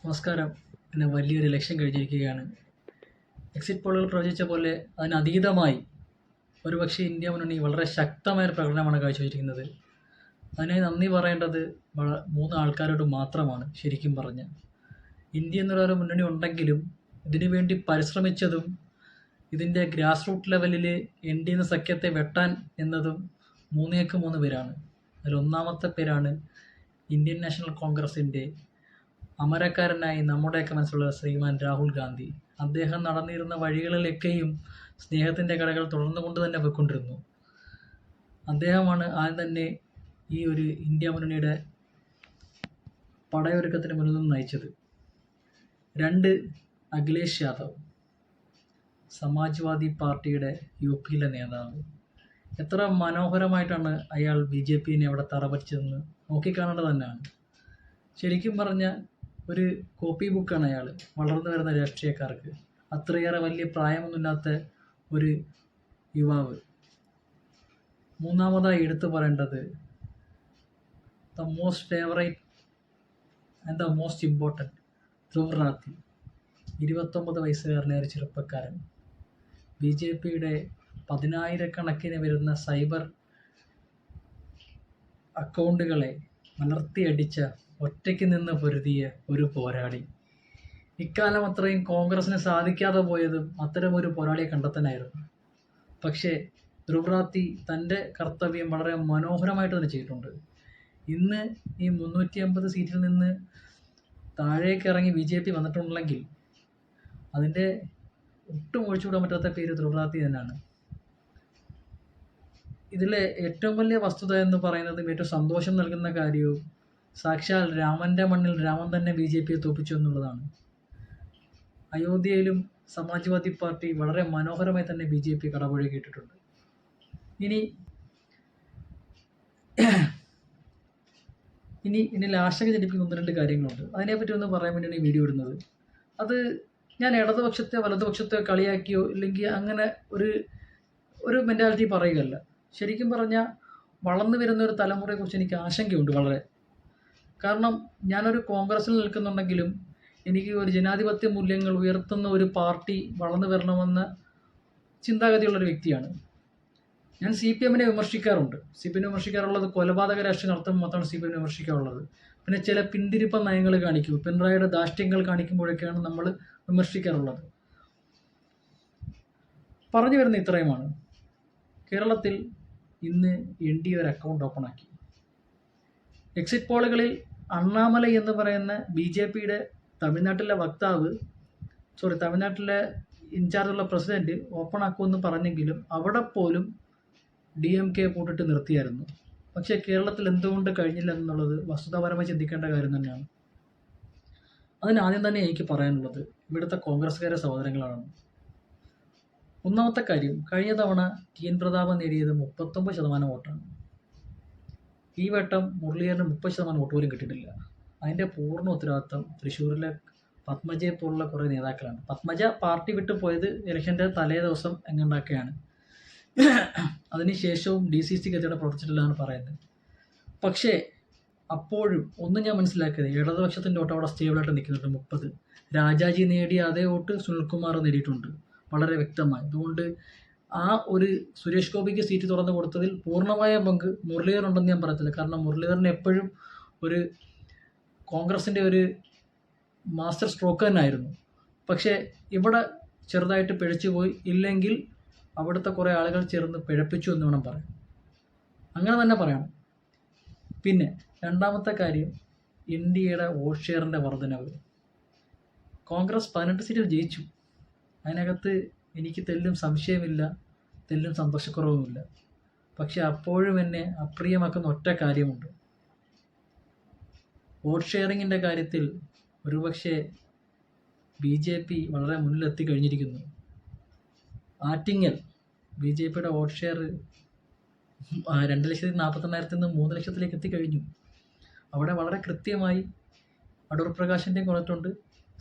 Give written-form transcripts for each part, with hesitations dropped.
നമസ്കാരം. പിന്നെ വലിയൊരു ലക്ഷ്യം കഴിഞ്ഞിരിക്കുകയാണ്. എക്സിറ്റ് പോളുകൾ പ്രവചിച്ച പോലെ അതിനതീതമായി ഒരുപക്ഷെ ഇന്ത്യ മുന്നണി വളരെ ശക്തമായൊരു പ്രകടനമാണ് കാഴ്ചവെച്ചിരിക്കുന്നത്. അതിനായി നന്ദി പറയേണ്ടത് മൂന്ന് ആൾക്കാരോട് മാത്രമാണ്. ശരിക്കും പറഞ്ഞാൽ ഇന്ത്യ എന്നുള്ളൊരു മുന്നണി ഉണ്ടെങ്കിലും ഇതിനു വേണ്ടി പരിശ്രമിച്ചതും ഇതിൻ്റെ ഗ്രാസ് റൂട്ട് ലെവലിൽ എൻ ഡി എന്ന സഖ്യത്തെ വെട്ടാൻ എന്നതും മൂന്ന് പേരാണ്. അതിലൊന്നാമത്തെ പേരാണ് ഇന്ത്യൻ നാഷണൽ കോൺഗ്രസിൻ്റെ അമരക്കാരനായി നമ്മുടെയൊക്കെ മനസ്സിലുള്ള ശ്രീമാൻ രാഹുൽ ഗാന്ധി. അദ്ദേഹം നടന്നിരുന്ന വഴികളിലൊക്കെയും സ്നേഹത്തിൻ്റെ കടകൾ തുടർന്നുകൊണ്ട് തന്നെ പോയിക്കൊണ്ടിരുന്നു. അദ്ദേഹമാണ് ആദ്യം തന്നെ ഈ ഒരു ഇന്ത്യ മുന്നണിയുടെ പടയൊരുക്കത്തിന് മുന്നിൽ നിന്ന് നയിച്ചത്. 2, അഖിലേഷ് യാദവ്, സമാജ്വാദി പാർട്ടിയുടെ UP നേതാവ്. എത്ര മനോഹരമായിട്ടാണ് അയാൾ BJPനെ അവിടെ തറപറ്റിച്ചതെന്ന് നോക്കിക്കാണേണ്ടത് തന്നെയാണ്. ശരിക്കും പറഞ്ഞാൽ ഒരു കോപ്പി ബുക്കാണ് അയാൾ വളർന്നു വരുന്ന രാഷ്ട്രീയക്കാർക്ക്. അത്രയേറെ വലിയ പ്രായമൊന്നുമില്ലാത്ത ഒരു യുവാവ്. മൂന്നാമതായി എടുത്തു പറയേണ്ടത് the most favourite and the most important Dhruv Rathee. 29 വയസ്സുകാരനായ ഒരു ചെറുപ്പക്കാരൻ. BJPയുടെ 10,000 വരുന്ന സൈബർ അക്കൗണ്ടുകളെ മലർത്തിയടിച്ച, ഒറ്റയ്ക്ക് നിന്ന് പൊരുതിയ ഒരു പോരാളി. ഇക്കാലം അത്രയും കോൺഗ്രസിന് സാധിക്കാതെ പോയതും അത്തരമൊരു പോരാളിയെ കണ്ടെത്താനായിരുന്നു. പക്ഷേ ധ്രുവ് റാത്തി തൻ്റെ കർത്തവ്യം വളരെ മനോഹരമായിട്ട് തന്നെ ചെയ്തിട്ടുണ്ട്. ഇന്ന് ഈ 350 സീറ്റിൽ നിന്ന് താഴേക്ക് ഇറങ്ങി BJP വന്നിട്ടുണ്ടെങ്കിൽ അതിൻ്റെ ഒട്ടും ഒഴിച്ചുകൂടാൻ പറ്റാത്ത പേര് ധ്രുവ് റാത്തി തന്നെയാണ്. ഇതിലെ ഏറ്റവും വലിയ വസ്തുത എന്ന് പറയുന്നതും ഏറ്റവും സന്തോഷം നൽകുന്ന കാര്യവും സാക്ഷാൽ രാമൻ്റെ മണ്ണിൽ രാമൻ തന്നെ BJPയെ തോൽപ്പിച്ചു എന്നുള്ളതാണ്. അയോധ്യയിലും സമാജ്വാദി പാർട്ടി വളരെ മനോഹരമായി തന്നെ BJP കടപുഴകിയിട്ടുണ്ട്. ഇനി എന്നിൽ ആശങ്ക ജനിപ്പിക്കുന്ന 1-2 കാര്യങ്ങളുണ്ട്. അതിനെപ്പറ്റി ഒന്ന് പറയാൻ വേണ്ടിയാണ് ഈ വീഡിയോ ഇടുന്നത്. അത് ഞാൻ ഇടതുപക്ഷത്തെ വലതുപക്ഷത്തെ കളിയാക്കിയോ ഇല്ലെങ്കിൽ അങ്ങനെ ഒരു മെൻറ്റാലിറ്റി പറയുകയല്ല. ശരിക്കും പറഞ്ഞാൽ വളർന്നു വരുന്ന ഒരു തലമുറയെക്കുറിച്ച് എനിക്ക് ആശങ്കയുണ്ട് വളരെ. കാരണം ഞാനൊരു കോൺഗ്രസ്സിൽ നിൽക്കുന്നുണ്ടെങ്കിലും എനിക്ക് ഒരു ജനാധിപത്യ മൂല്യങ്ങൾ ഉയർത്തുന്ന ഒരു പാർട്ടി വളർന്നു വരണമെന്ന ചിന്താഗതിയുള്ളൊരു വ്യക്തിയാണ് ഞാൻ. CPMനെ വിമർശിക്കാറുണ്ട്. വിമർശിക്കാറുള്ളത് കൊലപാതക രാഷ്ട്രീയം നടത്തുമ്പോൾ മാത്രമാണ് CPM വിമർശിക്കാറുള്ളത്. പിന്നെ ചില പിന്തിരിപ്പ നയങ്ങൾ കാണിക്കും, പിണറായിയുടെ ധാർഷ്ട്യങ്ങൾ കാണിക്കുമ്പോഴൊക്കെയാണ് നമ്മൾ വിമർശിക്കാറുള്ളത്. പറഞ്ഞു വരുന്ന ഇത്രയുമാണ്. കേരളത്തിൽ ഇന്ന് NDA ഒരു അക്കൗണ്ട് ഓപ്പൺ ആക്കി. എക്സിറ്റ് പോളുകളിൽ അണ്ണാമലൈ എന്ന് പറയുന്ന BJPയുടെ തമിഴ്നാട്ടിലെ തമിഴ്നാട്ടിലെ ഇൻചാർജുള്ള പ്രസിഡന്റ് ഓപ്പൺ ആക്കുമെന്ന് പറഞ്ഞെങ്കിലും അവിടെ പോലും DMK പൂട്ടിട്ട് നിർത്തിയായിരുന്നു. പക്ഷേ കേരളത്തിൽ എന്തുകൊണ്ട് കഴിഞ്ഞില്ല എന്നുള്ളത് വസ്തുതാപരമായി ചിന്തിക്കേണ്ട കാര്യം തന്നെയാണ്. അതിനാദ്യം തന്നെ എനിക്ക് പറയാനുള്ളത് ഇവിടുത്തെ കോൺഗ്രസ്സുകാരെ സഹോദരങ്ങളാണ്. ഒന്നാമത്തെ കാര്യം, കഴിഞ്ഞ തവണ TN പ്രതാപൻ നേടിയത് 39% വോട്ടാണ്. ഈ വട്ടം മുരളീധരന് 30% വോട്ട് പോലും കിട്ടിയിട്ടില്ല. അതിൻ്റെ പൂർണ്ണ ഉത്തരവാദിത്വം തൃശ്ശൂരിലെ പത്മജയെ പോലുള്ള കുറേ നേതാക്കളാണ്. പത്മജ പാർട്ടി വിട്ടു പോയത് ഇലക്ഷൻ്റെ തലേ ദിവസം എങ്ങനെയൊക്കെയാണ്. അതിനുശേഷവും DCC ഗതിയുടെ പ്രവർത്തിച്ചിട്ടില്ലെന്നാണ് പറയുന്നത്. പക്ഷേ അപ്പോഴും ഒന്നും ഞാൻ മനസ്സിലാക്കിയത്, ഇടതുപക്ഷത്തിൻ്റെ വോട്ട് അവിടെ സ്റ്റേബിളായിട്ട് നിൽക്കുന്നുണ്ട്. 30. രാജാജി നേടിയ അതേ വോട്ട് സുനിൽകുമാർ നേടിയിട്ടുണ്ട് വളരെ വ്യക്തമായി. അതുകൊണ്ട് ആ ഒരു സുരേഷ് ഗോപിക്ക് സീറ്റ് തുറന്നു കൊടുത്തതിൽ പൂർണ്ണമായ പങ്ക് മുരളീധരൻ ഉണ്ടെന്ന് ഞാൻ പറയത്തില്ല. കാരണം മുരളീധരൻ എപ്പോഴും ഒരു കോൺഗ്രസിൻ്റെ ഒരു മാസ്റ്റർ സ്ട്രോക്ക് തന്നെയായിരുന്നു. പക്ഷേ ഇവിടെ ചെറുതായിട്ട് പിഴച്ചു പോയി, ഇല്ലെങ്കിൽ അവിടുത്തെ കുറേ ആളുകൾ ചേർന്ന് പിഴപ്പിച്ചു എന്ന് വേണം പറയാൻ. അങ്ങനെ തന്നെ പറയണം. പിന്നെ രണ്ടാമത്തെ കാര്യം, ഇന്ത്യയുടെ വോട്ട് ഷെയറിൻ്റെ വർധനവ്. കോൺഗ്രസ് 18 സീറ്റിൽ ജയിച്ചു. അതിനകത്ത് എനിക്ക് തെല്ലും സംശയമില്ല, തെല്ലും സന്തോഷക്കുറവുമില്ല. പക്ഷെ അപ്പോഴും എന്നെ അപ്രിയമാക്കുന്ന ഒറ്റ കാര്യമുണ്ട്. വോട്ട് ഷെയറിങ്ങിൻ്റെ കാര്യത്തിൽ ഒരുപക്ഷെ BJP വളരെ മുന്നിലെത്തി കഴിഞ്ഞിരിക്കുന്നു. ആറ്റിങ്ങൽ BJPയുടെ വോട്ട് ഷെയർ 2,40,000 നിന്ന് 3 ലക്ഷത്തിലേക്ക് എത്തിക്കഴിഞ്ഞു. അവിടെ വളരെ കൃത്യമായി അടൂർ പ്രകാശിൻ്റെയും കുറച്ചിട്ടുണ്ട്.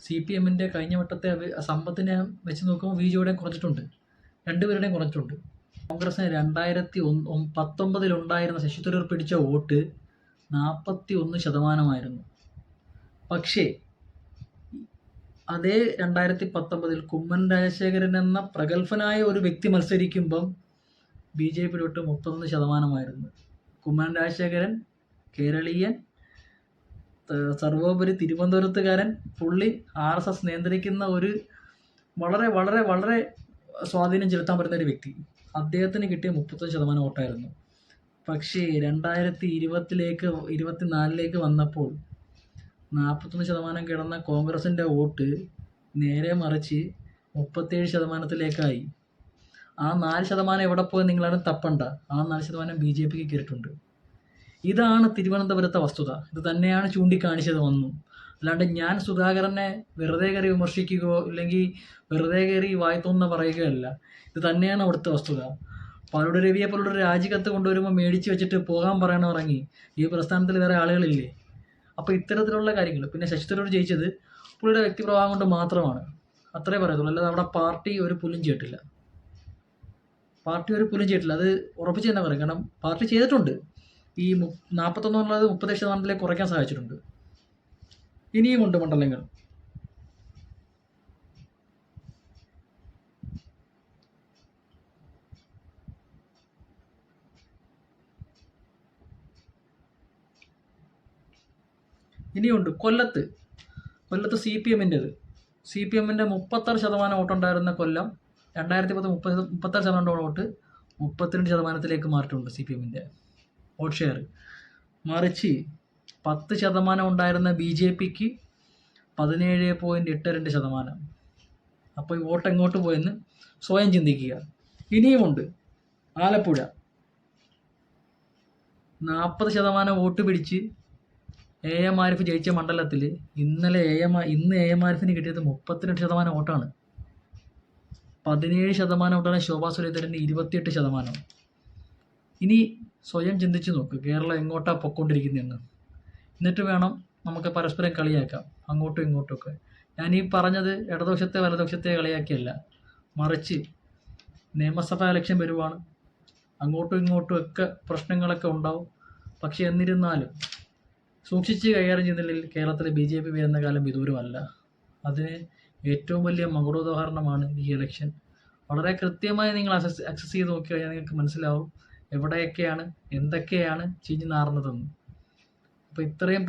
CPMൻ്റെ കഴിഞ്ഞ വട്ടത്തെ സമ്പത്തിനെ വെച്ച് നോക്കുമ്പോൾ VJയുടെയും കുറച്ചിട്ടുണ്ട്. രണ്ടുപേരുടെയും കുറച്ചിട്ടുണ്ട്. കോൺഗ്രസിന് 2019 ശശി തരൂർ പിടിച്ച വോട്ട് 41%. പക്ഷേ അതേ 2019 കുമ്മനം രാജശേഖരൻ എന്ന പ്രഗത്ഭനായ ഒരു വ്യക്തി മത്സരിക്കുമ്പം BJP-യിലോട്ട് 31%. കുമ്മനം രാജശേഖരൻ കേരളീയൻ, സർവോപരി തിരുവനന്തപുരത്തുകാരൻ, പുള്ളി RSS നിയന്ത്രിക്കുന്ന ഒരു വളരെ വളരെ വളരെ സ്വാധീനം ചെലുത്താൻ പറ്റുന്ന ഒരു വ്യക്തി. അദ്ദേഹത്തിന് കിട്ടിയ 31% വോട്ടായിരുന്നു. പക്ഷേ 2024 വന്നപ്പോൾ 41% കിടന്ന കോൺഗ്രസിൻ്റെ വോട്ട് നേരെ മറിച്ച് 37%. ആ 4% എവിടെ പോയി നിങ്ങളാരും തപ്പണ്ട. ആ 4% BJP-ക്ക് കയറിയിട്ടുണ്ട്. ഇതാണ് തിരുവനന്തപുരത്തെ വസ്തുത. ഇത് തന്നെയാണ് ചൂണ്ടിക്കാണിച്ചത് വന്നു. അല്ലാണ്ട് ഞാൻ സുധാകരനെ വെറുതെ കയറി വിമർശിക്കുകയോ ഇല്ലെങ്കിൽ വെറുതെ കയറി വായി തോന്നുന്ന പറയുകയല്ല. ഇത് തന്നെയാണ് അവിടുത്തെ വസ്തുത. പാലോട് രവിയെ പോലുള്ള രാജിക്കത്ത് കൊണ്ടുവരുമ്പോൾ മേടിച്ച് വെച്ചിട്ട് പോകാൻ പറയണമിറങ്ങി ഈ പ്രസ്ഥാനത്തിൽ വേറെ ആളുകളില്ലേ? അപ്പോൾ ഇത്തരത്തിലുള്ള കാര്യങ്ങൾ. പിന്നെ ശശി തരൂർ ജയിച്ചത് പുള്ളിയുടെ വ്യക്തിപ്രഭാവം കൊണ്ട് മാത്രമാണ്. അത്രേ പറയത്തുള്ളൂ. അല്ലാതെ അവിടെ പാർട്ടി ഒരു പുല്ലും ചെയ്തിട്ടില്ല. അത് ഉറപ്പിച്ച് തന്നെ പറയും. കാരണം പാർട്ടി ചെയ്തിട്ടുണ്ട്. ഈ 41 എന്നുള്ളത് 37% കുറയ്ക്കാൻ സഹായിച്ചിട്ടുണ്ട്. ഇനിയുമുണ്ട് മണ്ഡലങ്ങൾ. ഇനിയുണ്ട് കൊല്ലത്ത് CPM-ൻ്റെത്. CPM-ൻ്റെ 36% വോട്ടുണ്ടായിരുന്ന കൊല്ലം 2010 36% വോട്ട് 32% മാറിയിട്ടുണ്ട്. CPM-ൻ്റെ വോട്ട് ഷെയർ. മറിച്ച് 10% ഉണ്ടായിരുന്ന BJP-ക്ക് 17.82%. അപ്പോൾ ഈ വോട്ട് എങ്ങോട്ട് പോയെന്ന് സ്വയം ചിന്തിക്കുക. ഇനിയുമുണ്ട് ആലപ്പുഴ. 40% വോട്ട് പിടിച്ച് AM ആരിഫ് ജയിച്ച മണ്ഡലത്തിൽ ഇന്ന് AM ആരിഫിന് കിട്ടിയത് 32% വോട്ടാണ്. 17% വോട്ടാണ് ശോഭാ സുരേന്ദ്രന് 28%. ഇനി സ്വയം ചിന്തിച്ച് നോക്ക് കേരളം എങ്ങോട്ടാണ് പൊയ്ക്കൊണ്ടിരിക്കുന്നതെന്ന്. എന്നിട്ട് വേണം നമുക്ക് പരസ്പരം കളിയാക്കാം അങ്ങോട്ടും ഇങ്ങോട്ടുമൊക്കെ. ഞാനീ പറഞ്ഞത് ഇടതുപക്ഷത്തെ വലതുപക്ഷത്തെ കളിയാക്കിയല്ല, മറിച്ച് നിയമസഭാ ഇലക്ഷൻ വരുവാണ്. അങ്ങോട്ടും ഇങ്ങോട്ടും ഒക്കെ പ്രശ്നങ്ങളൊക്കെ ഉണ്ടാവും. പക്ഷെ എന്നിരുന്നാലും സൂക്ഷിച്ച് കൈകാര്യം ചെയ്യുന്നില്ലെങ്കിൽ കേരളത്തിൽ BJP വരുന്ന കാലം വിദൂരമല്ല. അതിന് ഏറ്റവും വലിയ മകുടോദാഹരണമാണ് ഈ ഇലക്ഷൻ. വളരെ കൃത്യമായി നിങ്ങൾ അക്സസ് ചെയ്ത് നോക്കി കഴിഞ്ഞാൽ നിങ്ങൾക്ക് മനസ്സിലാവും എവിടെയൊക്കെയാണ് എന്തൊക്കെയാണ് ചീഞ്ഞ് നാറുന്നതെന്ന്. അപ്പോൾ ഇത്രയും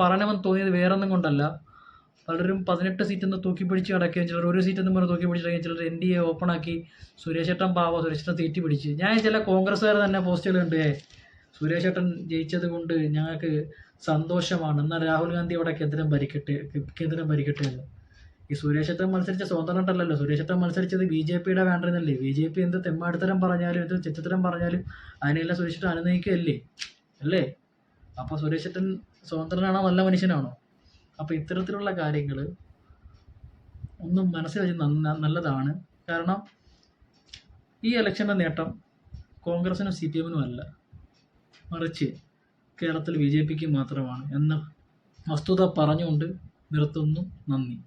പറയണമെന്ന് തോന്നിയത് വേറൊന്നും കൊണ്ടല്ല. പലരും 18 സീറ്റെന്ന് തൂക്കിപ്പിടിച്ച് കിടക്കുകയും ചിലർ 1 സീറ്റെന്ന് പറഞ്ഞ് തൂക്കിപ്പിടിച്ചിരിക്കുകയും ചിലർ NDA ഓപ്പണാക്കി സുരേഷേട്ടൻ തീറ്റി പിടിച്ച്. ഞാൻ ചില കോൺഗ്രസ്സുകാർ തന്നെ പോസ്റ്റുകൾ ഉണ്ട്, സുരേഷേട്ടൻ ജയിച്ചത് കൊണ്ട് ഞങ്ങൾക്ക് സന്തോഷമാണ്, എന്നാൽ രാഹുൽ ഗാന്ധി അവിടെ കേന്ദ്രം ഭരിക്കട്ടെ എന്ന്. ഈ സുരേഷേട്ടൻ മത്സരിച്ച സ്വതന്ത്രനല്ലല്ലോ. സുരേഷേട്ടൻ മത്സരിച്ചത് BJP-യുടെ വേണ്ടെന്നല്ലേ. BJP എന്ത് തെമ്മാടിത്തരം പറഞ്ഞാലും എന്ത് ചെറ്റത്തരം പറഞ്ഞാലും അതിനെല്ലാം സുരേഷേട്ടൻ അനുനയിക്കുകയല്ലേ അല്ലേ? അപ്പോൾ സുരേഷേട്ടൻ സ്വതന്ത്രനാണോ നല്ല മനുഷ്യനാണോ? അപ്പോൾ ഇത്തരത്തിലുള്ള കാര്യങ്ങൾ ഒന്നും മനസ്സിൽ വെച്ച് നല്ലതാണ്. കാരണം ഈ ഇലക്ഷൻ്റെ നേട്ടം കോൺഗ്രസിനും CPM-നും അല്ല, മറിച്ച് കേരളത്തിൽ BJP-ക്ക് മാത്രമാണ് എന്ന വസ്തുത പറഞ്ഞുകൊണ്ട് നിർത്തുന്നു. നന്ദി.